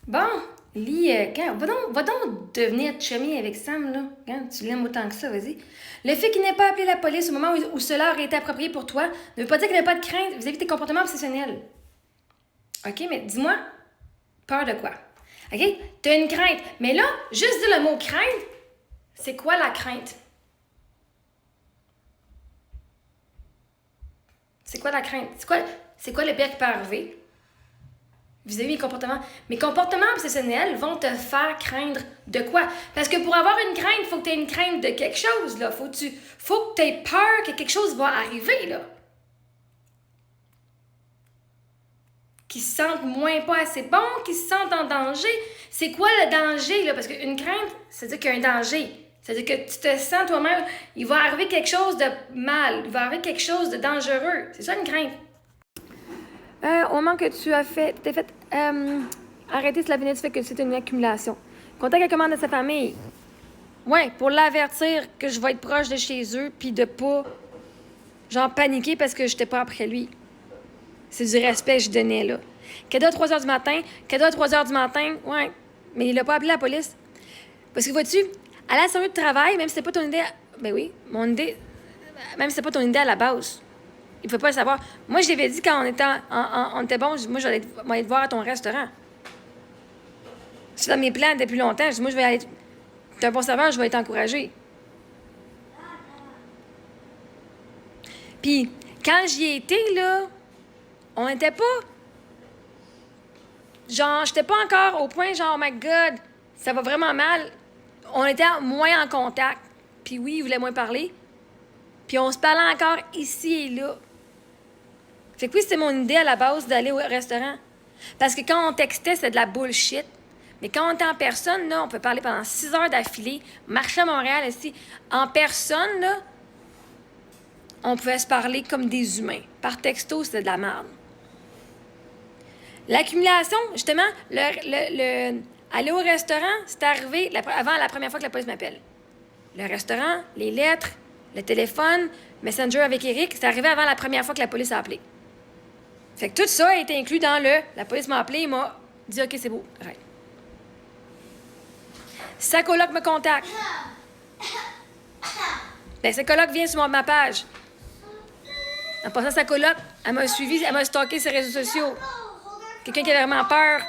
Bon, Lis, va donc devenir chummy avec Sam, là. Quand tu l'aimes autant que ça, vas-y. Le fait qu'il n'ait pas appelé la police au moment où cela aurait été approprié pour toi ne veut pas dire qu'il n'a pas de crainte vis-à-vis de tes comportements obsessionnels. OK, mais dis-moi, peur de quoi? OK? T'as une crainte. Mais là, juste dire le mot crainte, c'est quoi la crainte? C'est quoi la crainte? C'est quoi le pire qui peut arriver vis-à-vis mes comportements? Mes comportements obsessionnels vont te faire craindre de quoi? Parce que pour avoir une crainte, il faut que tu aies une crainte de quelque chose, là. Faut que tu aies peur que quelque chose va arriver, là. Qu'ils se sentent moins pas assez bons, qu'ils se sentent en danger. C'est quoi le danger, là? Parce qu'une crainte, c'est-à-dire qu'il y a un danger. C'est-à-dire que tu te sens toi-même, il va arriver quelque chose de mal, il va arriver quelque chose de dangereux. C'est ça une crainte. Au moment que tu t'es fait arrêter, cela venait du fait que c'est une accumulation. Contact avec un membre de sa famille. Ouais, pour l'avertir que je vais être proche de chez eux, puis de pas, genre, paniquer parce que j'étais pas après lui. C'est du respect que je donnais, là. Cadeau à 3 h du matin, cadeau à 3 h du matin, ouais. Mais il a pas appelé la police. Parce que, vois-tu, aller à son lieu de travail, même si c'était pas ton idée, ben oui, mon idée, même si c'était pas ton idée à la base, il ne pouvait pas le savoir. Moi, je l'avais dit quand on était bon, moi, j'allais te voir à ton restaurant. C'est dans mes plans depuis longtemps. Je dis, moi, je vais aller. T'es un bon serveur, je vais être encouragé. Puis, quand j'y ai été, là, on n'était pas. Genre, j'étais pas encore au point, genre, oh my God, ça va vraiment mal. On était moins en contact. Puis oui, il voulait moins parler. Puis on se parlait encore ici et là. Fait que oui, c'était mon idée à la base d'aller au restaurant. Parce que quand on textait, c'était de la bullshit. Mais quand on était en personne, là, on peut parler pendant 6 heures d'affilée, marcher à Montréal ici. En personne, là, on pouvait se parler comme des humains. Par texto, c'était de la merde. L'accumulation, justement, aller au restaurant, c'est arrivé avant la première fois que la police m'appelle. Le restaurant, les lettres, le téléphone, Messenger avec Eric, c'est arrivé avant la première fois que la police a appelé. Fait que tout ça a été inclus dans la police m'a appelé et m'a dit « OK, c'est beau, arrête. » Si sa coloc me contacte, ben sa coloc vient sur ma page. En passant, sa coloc, elle m'a suivi, elle m'a stalké sur les réseaux sociaux. Quelqu'un qui a vraiment peur,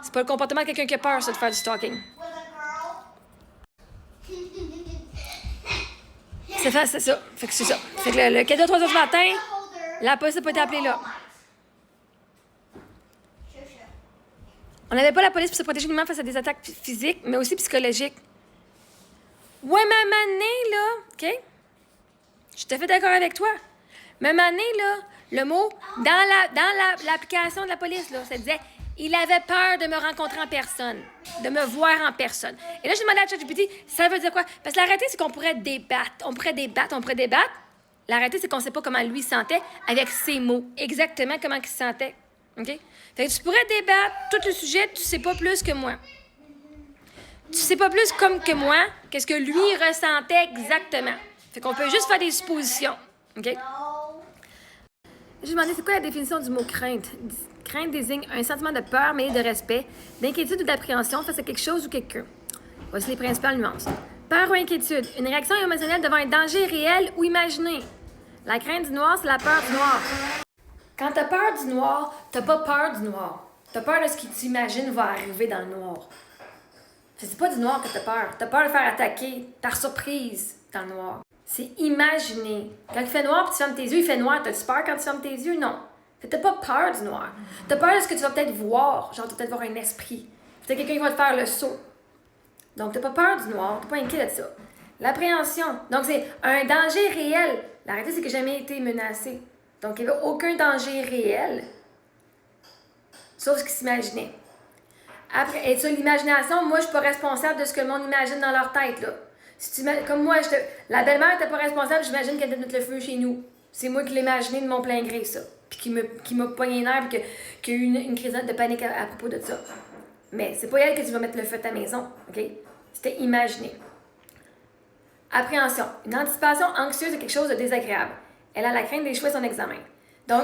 c'est pas le comportement de quelqu'un qui a peur, ça, de faire du stalking. C'est ça. Fait que c'est ça. Fait que le cadeau à 3 h du matin, la police n'a pas été appelée là. On n'avait pas la police pour se protéger uniquement face à des attaques physiques, mais aussi psychologiques. Ouais, même année, là, OK? Je suis tout à fait d'accord avec toi. Même année, là, le mot, dans l'application de la police, là, ça disait « Il avait peur de me rencontrer en personne, de me voir en personne. » Et là, j'ai demandé à ChatGPT, ça veut dire quoi? Parce que la réalité, c'est qu'on pourrait débattre. On pourrait débattre. La réalité, c'est qu'on ne sait pas comment lui se sentait avec ses mots. Exactement comment il se sentait. OK? Fait que tu pourrais débattre tout le sujet, tu sais pas plus que moi. Tu sais pas plus comme que moi qu'est-ce que lui ressentait exactement. Fait qu'on peut juste faire des suppositions. OK? Je me demandais, c'est quoi la définition du mot crainte? Crainte désigne un sentiment de peur mêlé de respect, d'inquiétude ou d'appréhension face à quelque chose ou quelqu'un. Voici les principales nuances. Peur ou inquiétude, une réaction émotionnelle devant un danger réel ou imaginé. La crainte du noir, c'est la peur du noir. Quand t'as peur du noir, t'as pas peur du noir. T'as peur de ce que tu imagines va arriver dans le noir. C'est pas du noir que t'as peur. T'as peur de faire attaquer par surprise dans le noir. C'est imaginer. Quand il fait noir et tu fermes tes yeux, il fait noir. T'as-tu peur quand tu fermes tes yeux? Non. T'as pas peur du noir. T'as peur de ce que tu vas peut-être voir. Genre, tu vas peut-être voir un esprit. Peut-être quelqu'un qui va te faire le saut. Donc, t'as pas peur du noir. T'es pas inquiet de ça. L'appréhension. Donc, c'est un danger réel. La réalité, c'est que j'ai jamais été menacée. Donc, il n'y avait aucun danger réel. Sauf ce qui s'imaginait. Après, et ça, l'imagination, moi, je suis pas responsable de ce que le monde imagine dans leur tête, là. Si comme moi, la belle-mère n'était pas responsable, j'imagine qu'elle devait mettre le feu chez nous. C'est moi qui l'ai imaginé de mon plein gré, ça. Puis qui m'a pogné les nerfs, puis qui a eu une crise de panique à propos de ça. Mais c'est pas elle que tu vas mettre le feu de ta maison, OK? C'était imaginé. Appréhension. Une anticipation anxieuse de quelque chose de désagréable. Elle a la crainte d'échouer son examen. Donc,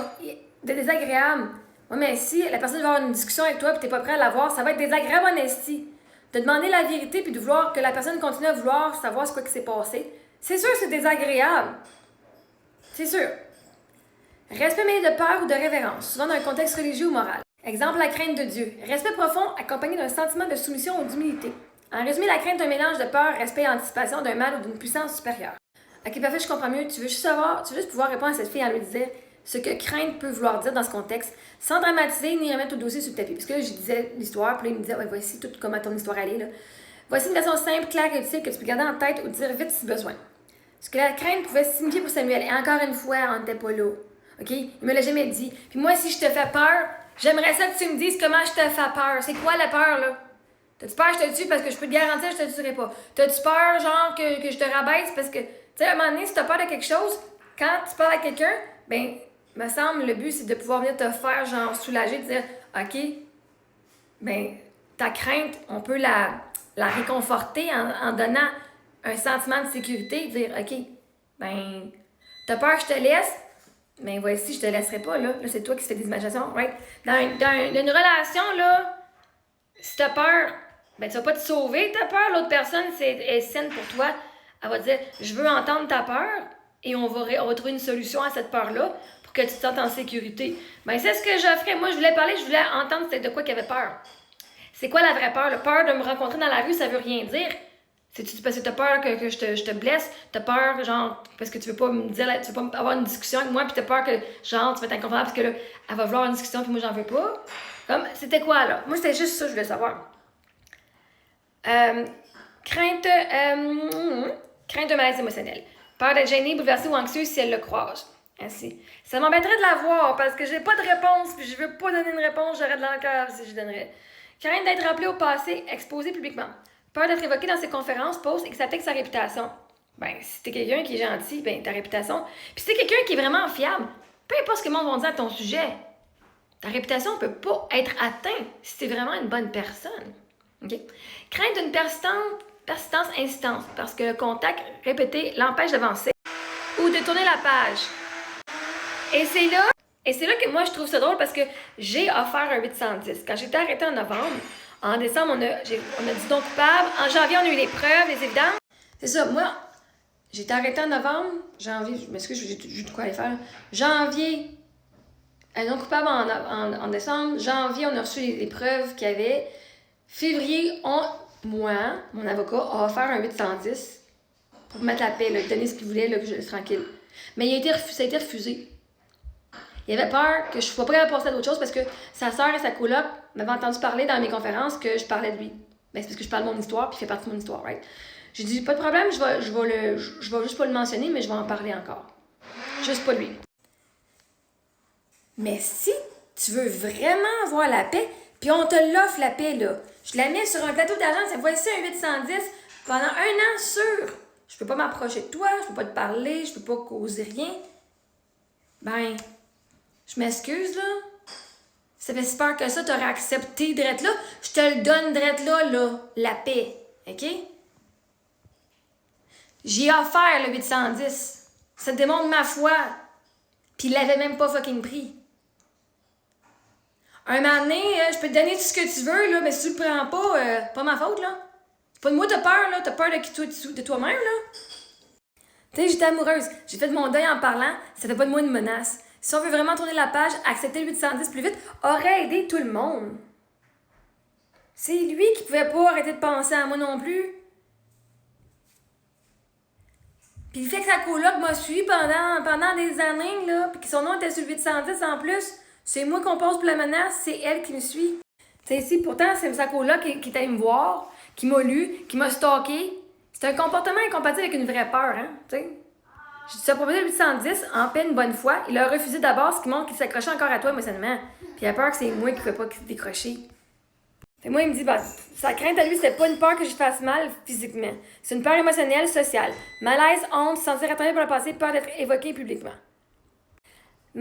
de désagréable, Ouais, mais si la personne va avoir une discussion avec toi et t'es pas prêt à l'avoir, ça va être désagréable en esti. De demander la vérité puis de vouloir que la personne continue à vouloir savoir ce qui s'est passé. C'est sûr que c'est désagréable. C'est sûr. Respect mêlé de peur ou de révérence, souvent dans un contexte religieux ou moral. Exemple, la crainte de Dieu. Respect profond accompagné d'un sentiment de soumission ou d'humilité. En résumé, la crainte est un mélange de peur, respect et anticipation d'un mal ou d'une puissance supérieure. Ok, parfait, je comprends mieux. Tu veux juste pouvoir répondre à cette fille en lui disant ce que crainte peut vouloir dire dans ce contexte, sans dramatiser ni remettre tout le dossier sur le tapis. Parce que là, je disais l'histoire, puis là, il me disait, ouais, voici tout comment ton histoire allait, là. Voici une version simple, claire et utile que tu peux garder en tête ou dire vite si besoin. Ce que la crainte pouvait signifier pour Samuel, et encore une fois, on n'était pas là. OK? Il me l'a jamais dit. Puis moi, si je te fais peur, j'aimerais ça que tu me dises comment je te fais peur. C'est quoi la peur, là? T'as-tu peur que je te tue parce que je peux te garantir que je te tuerai pas? T'as-tu peur, genre, que je te rabaisse parce que, tu sais, à un moment donné, si t'as peur de quelque chose, quand tu parles à quelqu'un, ben, me semble, le but, c'est de pouvoir venir te faire, genre, soulager, de dire, OK, ben, ta crainte, on peut la réconforter en donnant un sentiment de sécurité, dire, OK, ben, t'as peur que je te laisse? Mais voici, je te laisserai pas, là. Là, c'est toi qui fais des imaginations, right? Dans une relation, là, si t'as peur, ben tu vas pas te sauver ta peur. L'autre personne, est saine pour toi. Elle va dire, je veux entendre ta peur et on va trouver une solution à cette peur-là pour que tu te sentes en sécurité. Ben c'est ce que j'offrais. Moi, je voulais entendre de quoi qu'il avait peur. C'est quoi la vraie peur? La peur de me rencontrer dans la rue, ça veut rien dire. C'est-tu parce que t'as peur que je te blesse? T'as peur, genre, parce que tu veux pas me dire, tu veux pas avoir une discussion avec moi, puis t'as peur que, genre, tu vas être inconfortable parce que là, elle va vouloir une discussion, puis moi, j'en veux pas. Comme, c'était quoi, là? Moi, c'était juste ça, je voulais savoir. Crainte de malaise émotionnel. Peur d'être gênée, bouleversée ou anxieuse si elle le croise. Ainsi. Ça m'embêterait de la voir parce que j'ai pas de réponse, puis je veux pas donner une réponse, j'aurais de l'encœur si je donnerais. Crainte d'être rappelée au passé, exposée publiquement. Peur d'être évoqué dans ses conférences, posts et que ça affecte sa réputation. Ben, si t'es quelqu'un qui est gentil, ben, ta réputation. Puis si t'es quelqu'un qui est vraiment fiable, peu importe ce que le monde va dire à ton sujet, ta réputation peut pas être atteinte si t'es vraiment une bonne personne. OK? Crainte d'une persistance insistance, parce que le contact répété l'empêche d'avancer ou de tourner la page. Et c'est là que moi, je trouve ça drôle parce que j'ai offert un 810. Quand j'étais arrêtée en novembre, en décembre, on a dit non coupable. En janvier, on a eu les preuves, les évidences. C'est ça, moi, j'étais arrêtée en novembre. Janvier, je m'excuse, j'ai de quoi aller faire. Janvier, non coupable en décembre. Janvier, on a reçu les preuves qu'il y avait. Février, moi, mon avocat, a offert un 810 pour mettre la paix, là, donner ce qu'il voulait, là, que je laisse tranquille. Mais ça a été refusé. Il avait peur que je ne sois pas capable de passer à d'autres choses parce que sa sœur et sa coloc m'avaient entendu parler dans mes conférences que je parlais de lui. Ben, c'est parce que je parle de mon histoire puis il fait partie de mon histoire, right? J'ai dit, pas de problème, je vais juste pas le mentionner, mais je vais en parler encore. Juste pas lui. Mais si tu veux vraiment avoir la paix, puis on te l'offre la paix, là, je la mets sur un plateau d'argent, ça voici un 810 pendant 1 an sûr. Je peux pas m'approcher de toi, je peux pas te parler, je peux pas causer rien. Ben, je m'excuse, là. Ça fait si peur que ça, t'aurais accepté drette là. Je te le donne drette là, la paix. OK? J'ai offert le 810. Ça démontre ma foi. Puis il l'avait même pas fucking pris. Un moment donné, je peux te donner tout ce que tu veux, là, mais si tu le prends pas, pas ma faute, là. C'est pas de moi t'as peur, là. T'as peur de toi-même, là. Tu sais, j'étais amoureuse. J'ai fait mon deuil en parlant. Ça fait pas de moi une menace. Si on veut vraiment tourner la page, accepter le 810 plus vite aurait aidé tout le monde. C'est lui qui pouvait pas arrêter de penser à moi non plus. Puis le fait que sa coloc m'a suivi pendant des années, là, puis que son nom était sur le 810 en plus, c'est moi qu'on pose pour la menace, c'est elle qui me suit. Tu sais, ici, pourtant, c'est sa coloc qui est allée me voir, qui m'a lu, qui m'a stalké. C'est un comportement incompatible avec une vraie peur, hein, tu sais. Je te proposé le 810 en paix une bonne fois. Il a refusé d'abord, ce qui montre qu'il s'accrochait encore à toi émotionnellement. Puis il a peur que c'est moi qui ne pouvais pas décrocher. Fait moi, il me dit, bah, sa crainte à lui, c'était pas une peur que je fasse mal physiquement. C'est une peur émotionnelle, sociale. Malaise, honte, se sentir rattrapé pour le passé, peur d'être évoqué publiquement.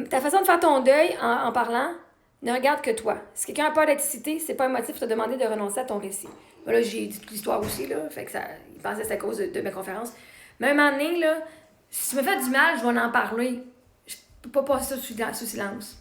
Ta façon de faire ton deuil en parlant ne regarde que toi. Si quelqu'un a peur d'être cité, c'est pas un motif pour te demander de renoncer à ton récit. Là, j'ai dit toute l'histoire aussi, là. Fait que il pensait que c'était à cause de mes conférences. Mais à un moment donné, là, si tu me fais du mal, je vais en parler. Je peux pas passer ça sous silence.